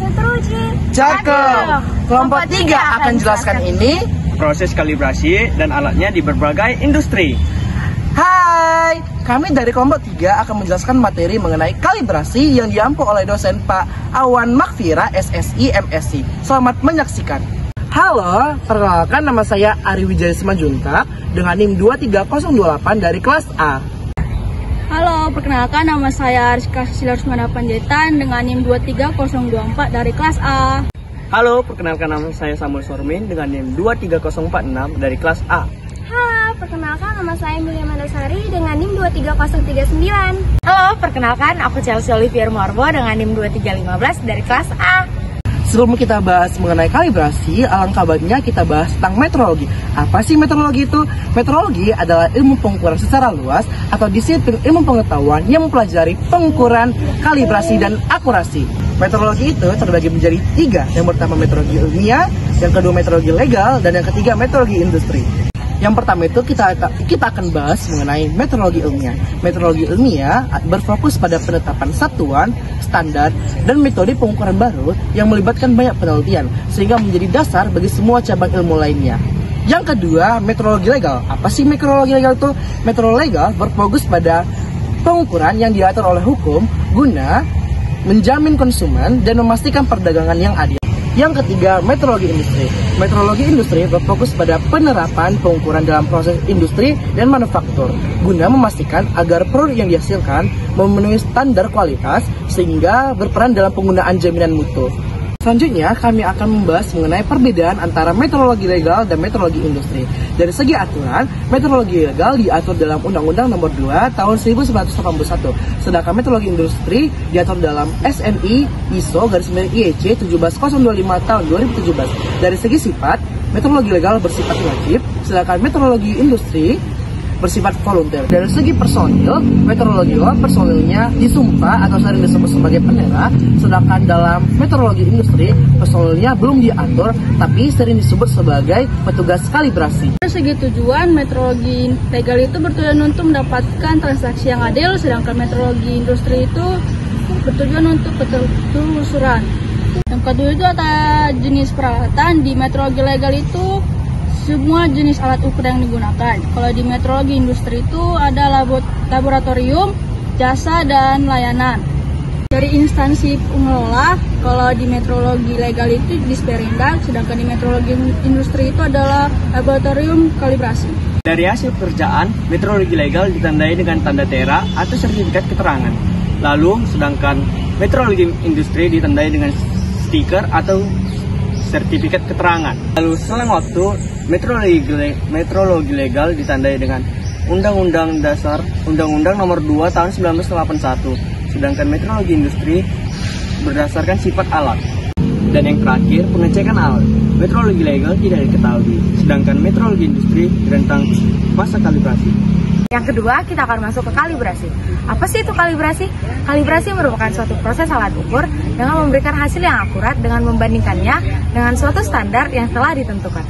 sudah teruji. Cakep. Kelompok 3 akan jelaskan ini. Proses kalibrasi dan alatnya di berbagai industri. Hai, kami dari kelompok 3 akan menjelaskan materi mengenai kalibrasi yang diampu oleh dosen Pak Awan Makfira, SSI, MSc. Selamat menyaksikan. Halo, perkenalkan nama saya Ari Wijaya Semajuntak dengan NIM 23028 dari kelas A. Halo, perkenalkan nama saya Rizka Silarsmana Panjaitan dengan NIM 23024 dari kelas A. Halo, perkenalkan nama saya Samuel Sormin dengan NIM 23046 dari kelas A. Halo, perkenalkan nama saya Emilia Mandasari dengan NIM 23039. Halo, perkenalkan aku Chelsea Olivier Morbo dengan NIM 2315 dari kelas A. Sebelum kita bahas mengenai kalibrasi, alangkah baiknya kita bahas tentang metrologi. Apa sih metrologi itu? Metrologi adalah ilmu pengukuran secara luas atau disiplin ilmu pengetahuan yang mempelajari pengukuran, kalibrasi, dan akurasi. Metrologi itu terbagi menjadi 3. Yang pertama metrologi ilmiah, yang kedua metrologi legal, dan yang ketiga metrologi industri. Yang pertama itu kita akan bahas mengenai metrologi ilmiah. Metrologi ilmiah berfokus pada penetapan satuan, standar, dan metode pengukuran baru yang melibatkan banyak penelitian sehingga menjadi dasar bagi semua cabang ilmu lainnya. Yang kedua, metrologi legal. Apa sih metrologi legal itu? Metrologi legal berfokus pada pengukuran yang diatur oleh hukum guna menjamin konsumen dan memastikan perdagangan yang adil. Yang ketiga, metrologi industri. Metrologi industri berfokus pada penerapan pengukuran dalam proses industri dan manufaktur guna memastikan agar produk yang dihasilkan memenuhi standar kualitas sehingga berperan dalam penggunaan jaminan mutu. Selanjutnya, kami akan membahas mengenai perbedaan antara metrologi legal dan metrologi industri. Dari segi aturan, metrologi legal diatur dalam Undang-Undang Nomor 2 Tahun 1981, sedangkan metrologi industri diatur dalam SNI ISO-IEC 17025 Tahun 2017. Dari segi sifat, metrologi legal bersifat wajib, sedangkan metrologi industri bersifat volunteer. Dari segi personil, metrologi personilnya disumpah atau sering disebut sebagai penera, sedangkan dalam metrologi industri personilnya belum diatur tapi sering disebut sebagai petugas kalibrasi. Dari segi tujuan, metrologi legal itu bertujuan untuk mendapatkan transaksi yang adil, sedangkan metrologi industri itu bertujuan untuk ketelusuran. Yang kedua itu ada jenis peralatan. Di metrologi legal itu semua jenis alat ukur yang digunakan. Kalau di metrologi industri itu ada laboratorium, jasa, dan layanan. Dari instansi pengelola, kalau di metrologi legal itu Disperindak, sedangkan di metrologi industri itu adalah laboratorium kalibrasi. Dari hasil pekerjaan, metrologi legal ditandai dengan tanda tera atau sertifikat keterangan. Lalu, sedangkan metrologi industri ditandai dengan stiker atau sertifikat keterangan. Lalu selang waktu, metrologi legal ditandai dengan Undang-Undang Dasar Undang-Undang Nomor 2 Tahun 1981, sedangkan metrologi industri berdasarkan sifat alat. Dan yang terakhir, pengecekan alat. Metrologi legal tidak diketahui, sedangkan metrologi industri rentang masa kalibrasi. Yang kedua, kita akan masuk ke kalibrasi. Apa sih itu kalibrasi? Kalibrasi merupakan suatu proses alat ukur dengan memberikan hasil yang akurat dengan membandingkannya dengan suatu standar yang telah ditentukan.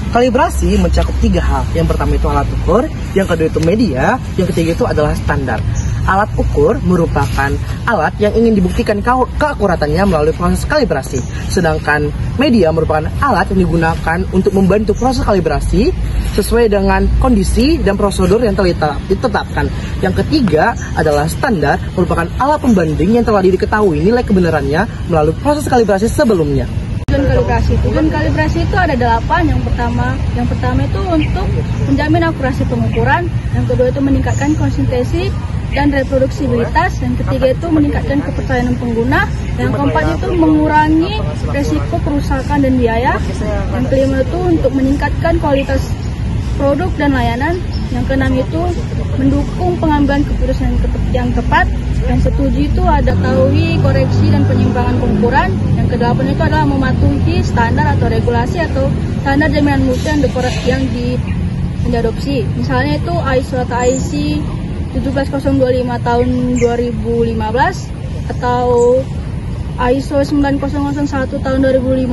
Kalibrasi mencakup 3 hal. Yang pertama itu alat ukur, yang kedua itu media, yang ketiga itu adalah standar. Alat ukur merupakan alat yang ingin dibuktikan keakuratannya melalui proses kalibrasi. Sedangkan media merupakan alat yang digunakan untuk membantu proses kalibrasi sesuai dengan kondisi dan prosedur yang telah ditetapkan. Yang ketiga adalah standar, merupakan alat pembanding yang telah diketahui nilai kebenarannya melalui proses kalibrasi sebelumnya. Tujuan kalibrasi itu ada 8. Yang pertama itu untuk menjamin akurasi pengukuran, yang kedua itu meningkatkan konsistensi dan reproduksibilitas, yang ketiga itu meningkatkan kepercayaan pengguna, yang keempat itu mengurangi resiko kerusakan dan biaya, yang kelima itu untuk meningkatkan kualitas produk dan layanan, yang keenam itu mendukung pengambilan keputusan yang tepat, yang ketujuh itu ada ketahui koreksi dan penyimpangan pengukuran, yang kedelapan itu adalah mematuhi standar atau regulasi atau standar jaminan mutu yang diadopsi. Misalnya itu ISO atau IEC 17025 tahun 2015 atau ISO 9001 tahun 2015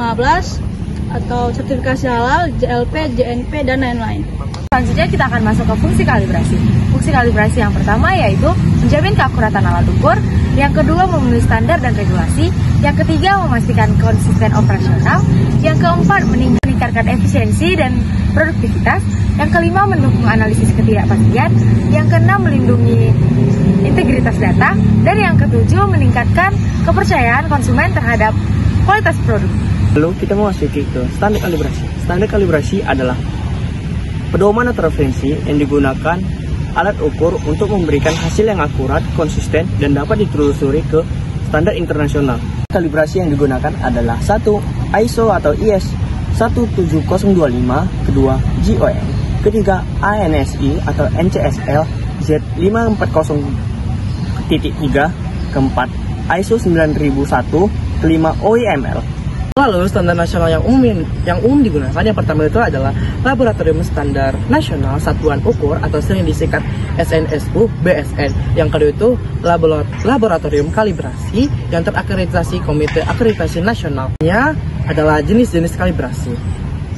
atau sertifikasi halal, JLP, JNP, dan lain-lain. Selanjutnya kita akan masuk ke fungsi kalibrasi. Fungsi kalibrasi yang pertama yaitu menjamin keakuratan alat ukur, Yang kedua, memenuhi standar dan regulasi. Yang ketiga, memastikan konsisten operasional. Yang keempat, meningkatkan efisiensi dan produktivitas. Yang kelima, mendukung analisis ketidakpastian. Yang keenam, melindungi integritas data. Dan yang ketujuh, meningkatkan kepercayaan konsumen terhadap kualitas produk. Lalu kita memasuki ke standar kalibrasi. Standar kalibrasi adalah pedoman atau referensi yang digunakan alat ukur untuk memberikan hasil yang akurat, konsisten, dan dapat ditelusuri ke standar internasional. Kalibrasi yang digunakan adalah 1. ISO atau IS 17025, kedua GOM, ketiga ANSI atau NCSL Z540.3, keempat ISO 9001, kelima OEML. Lalu standar nasional yang umum digunakan yang pertama itu adalah Laboratorium Standar Nasional Satuan Ukur atau sering disingkat SNSU BSN. Yang kedua itu Laboratorium Kalibrasi yang terakreditasi Komite Akreditasi Nasionalnya adalah jenis-jenis kalibrasi.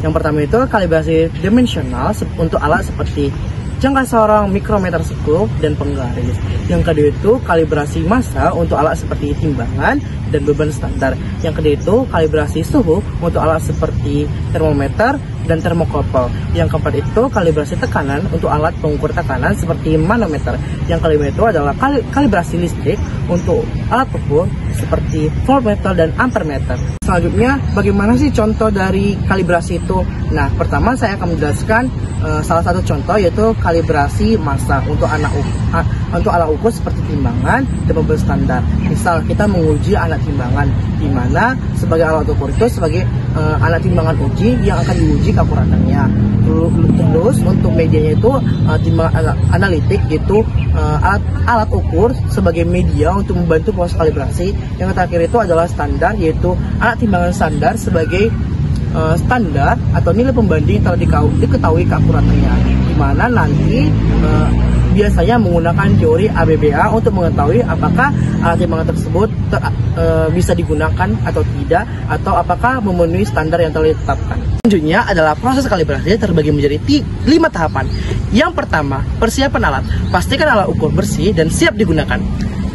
Yang pertama itu kalibrasi dimensional untuk alat seperti jangka sorong, mikrometer skop, dan penggaris. Yang kedua itu kalibrasi massa untuk alat seperti timbangan dan beban standar. Yang kedua itu kalibrasi suhu untuk alat seperti termometer dan termokopel. Yang keempat itu kalibrasi tekanan untuk alat pengukur tekanan seperti manometer. Yang kelima itu adalah kalibrasi listrik untuk alat ukur seperti voltmeter dan ampermeter. Selanjutnya, bagaimana sih contoh dari kalibrasi itu? Nah, pertama saya akan menjelaskan salah satu contoh yaitu kalibrasi massa untuk alat ukur seperti timbangan dan beban standar. Misal kita menguji alat timbangan, di mana sebagai alat ukur itu sebagai alat timbangan uji yang akan diuji keakuratannya. Terus untuk medianya itu timbangan analitik gitu, alat ukur sebagai media untuk membantu proses kalibrasi. Yang terakhir itu adalah standar, yaitu alat timbangan standar sebagai standar atau nilai pembanding telah diketahui keakuratannya, di mana nanti biasanya menggunakan teori ABBA untuk mengetahui apakah alat timbangan tersebut bisa digunakan atau tidak, atau apakah memenuhi standar yang telah ditetapkan. Selanjutnya adalah proses kalibrasi terbagi menjadi 5 tahapan. Yang pertama, persiapan alat. Pastikan alat ukur bersih dan siap digunakan.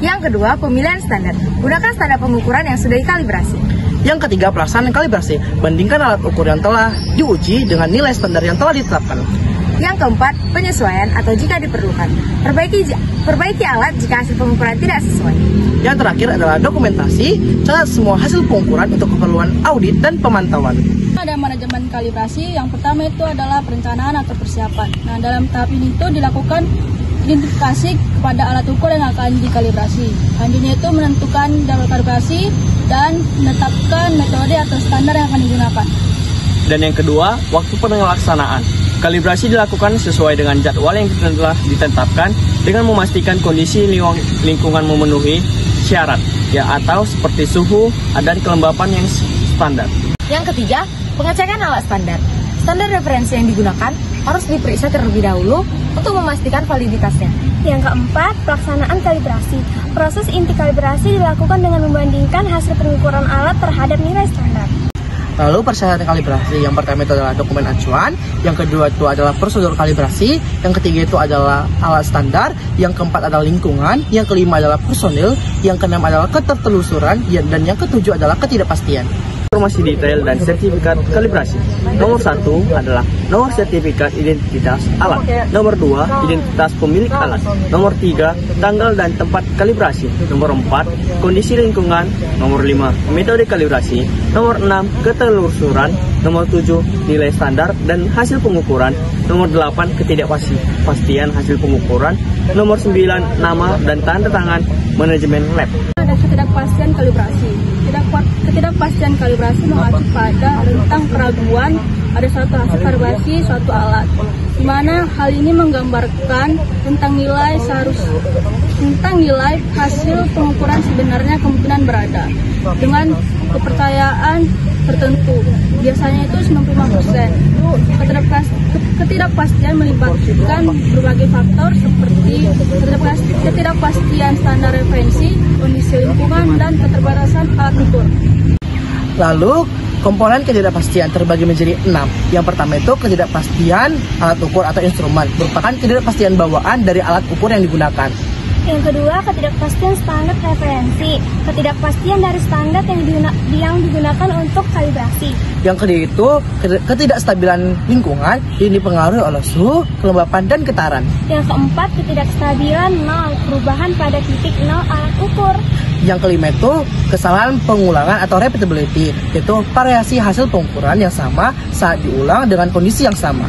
Yang kedua, pemilihan standar. Gunakan standar pengukuran yang sudah dikalibrasi. Yang ketiga, pelaksanaan kalibrasi. Bandingkan alat ukur yang telah diuji dengan nilai standar yang telah ditetapkan. Yang keempat, penyesuaian atau jika diperlukan. Perbaiki alat jika hasil pengukuran tidak sesuai. Yang terakhir adalah dokumentasi. Catat semua hasil pengukuran untuk keperluan audit dan pemantauan. Ada manajemen kalibrasi. Yang pertama itu adalah perencanaan atau persiapan. Nah, dalam tahap ini itu dilakukan identifikasi kepada alat ukur yang akan dikalibrasi. Selanjutnya itu menentukan jalur kalibrasi dan menetapkan metode atau standar yang akan digunakan. Dan yang kedua, waktu pelaksanaan. Kalibrasi dilakukan sesuai dengan jadwal yang telah ditetapkan dengan memastikan kondisi lingkungan memenuhi syarat, ya, atau seperti suhu dan kelembapan yang standar. Yang ketiga, pengecekan alat standar. Standar referensi yang digunakan harus diperiksa terlebih dahulu untuk memastikan validitasnya. Yang keempat, pelaksanaan kalibrasi. Proses inti kalibrasi dilakukan dengan membandingkan hasil pengukuran alat terhadap nilai standar. Lalu persyaratan kalibrasi, yang pertama itu adalah dokumen acuan, yang kedua itu adalah prosedur kalibrasi, yang ketiga itu adalah alat standar, yang keempat adalah lingkungan, yang kelima adalah personil, yang keenam adalah ketertelusuran, dan yang ketujuh adalah ketidakpastian. Informasi detail dan sertifikat kalibrasi. Nomor 1 adalah nomor sertifikat identitas alat. Nomor 2, identitas pemilik alat. Nomor 3, tanggal dan tempat kalibrasi. Nomor 4, kondisi lingkungan. Nomor 5, metode kalibrasi. Nomor 6, ketelusuran. Nomor 7, nilai standar dan hasil pengukuran. Nomor 8, ketidakpastian hasil pengukuran. Nomor 9, nama dan tanda tangan manajemen lab. Ada ketidakpastian kalibrasi. Ketidakpastian kalibrasi mengacu pada rentang keraguan ada suatu hasil kalibrasi suatu alat, di mana hal ini menggambarkan tentang nilai hasil pengukuran sebenarnya kemungkinan berada dengan kepercayaan tertentu, biasanya itu 95%. Ketidakpastian melibatkan berbagai faktor seperti ketidakpastian standar referensi, kondisi lingkungan, dan keterbatasan alat ukur. Lalu komponen ketidakpastian terbagi menjadi 6. Yang pertama itu ketidakpastian alat ukur atau instrumen, merupakan ketidakpastian bawaan dari alat ukur yang digunakan. Yang kedua, ketidakpastian standar referensi. Ketidakpastian dari standar yang digunakan untuk kalibrasi. Yang kedua itu ketidakstabilan lingkungan yang dipengaruhi oleh suhu, kelembapan, dan getaran. Yang keempat, ketidakstabilan nol, perubahan pada titik nol alat ukur. Yang kelima itu kesalahan pengulangan atau repeatability, yaitu variasi hasil pengukuran yang sama saat diulang dengan kondisi yang sama.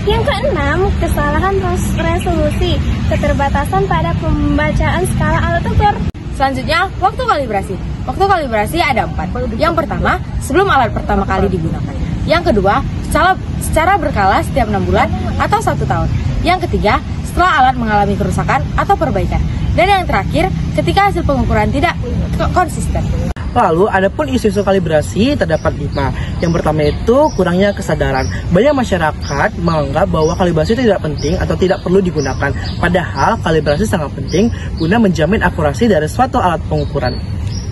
Yang keenam, kesalahan resolusi, keterbatasan pada pembacaan skala alat ukur. Selanjutnya, waktu kalibrasi. Waktu kalibrasi ada 4. Yang pertama, sebelum alat pertama kali digunakan. Yang kedua, secara berkala setiap 6 bulan atau 1 tahun. Yang ketiga, setelah alat mengalami kerusakan atau perbaikan. Dan yang terakhir, ketika hasil pengukuran tidak konsisten. Lalu, adapun isu-isu kalibrasi terdapat 5. Yang pertama itu kurangnya kesadaran. Banyak masyarakat menganggap bahwa kalibrasi tidak penting atau tidak perlu digunakan. Padahal kalibrasi sangat penting guna menjamin akurasi dari suatu alat pengukuran.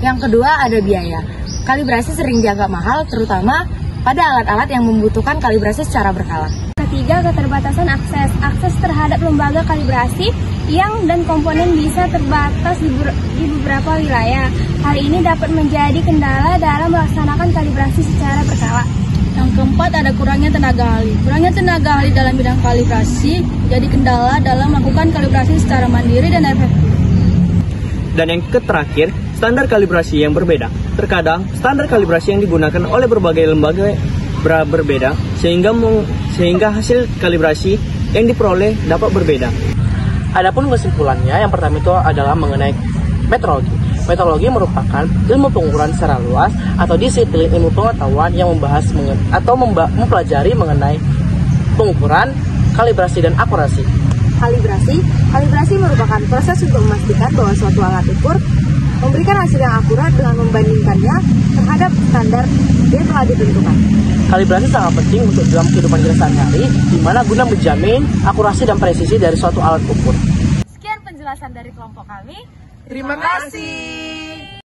Yang kedua ada biaya. Kalibrasi sering dianggap mahal, terutama pada alat-alat yang membutuhkan kalibrasi secara berkala. Ketiga, keterbatasan akses. Akses terhadap lembaga kalibrasi yang dan komponen bisa terbatas di beberapa wilayah. Hal ini dapat menjadi kendala dalam melaksanakan kalibrasi secara berkala. Yang keempat ada kurangnya tenaga ahli. Kurangnya tenaga ahli dalam bidang kalibrasi jadi kendala dalam melakukan kalibrasi secara mandiri dan efektif. Dan yang terakhir, standar kalibrasi yang berbeda. Terkadang, standar kalibrasi yang digunakan oleh berbagai lembaga berbeda, sehingga hasil kalibrasi yang diperoleh dapat berbeda. Adapun kesimpulannya, yang pertama itu adalah mengenai metrologi. Metrologi merupakan ilmu pengukuran secara luas atau disiplin ilmu pengetahuan yang membahas atau mempelajari mengenai pengukuran, kalibrasi, dan akurasi. Kalibrasi merupakan proses untuk memastikan bahwa suatu alat ukur memberikan hasil yang akurat dengan membandingkannya terhadap standar yang telah ditentukan. Kalibrasi sangat penting untuk dalam kehidupan kita sehari-hari, di mana guna menjamin akurasi dan presisi dari suatu alat ukur. Sekian penjelasan dari kelompok kami. Terima kasih.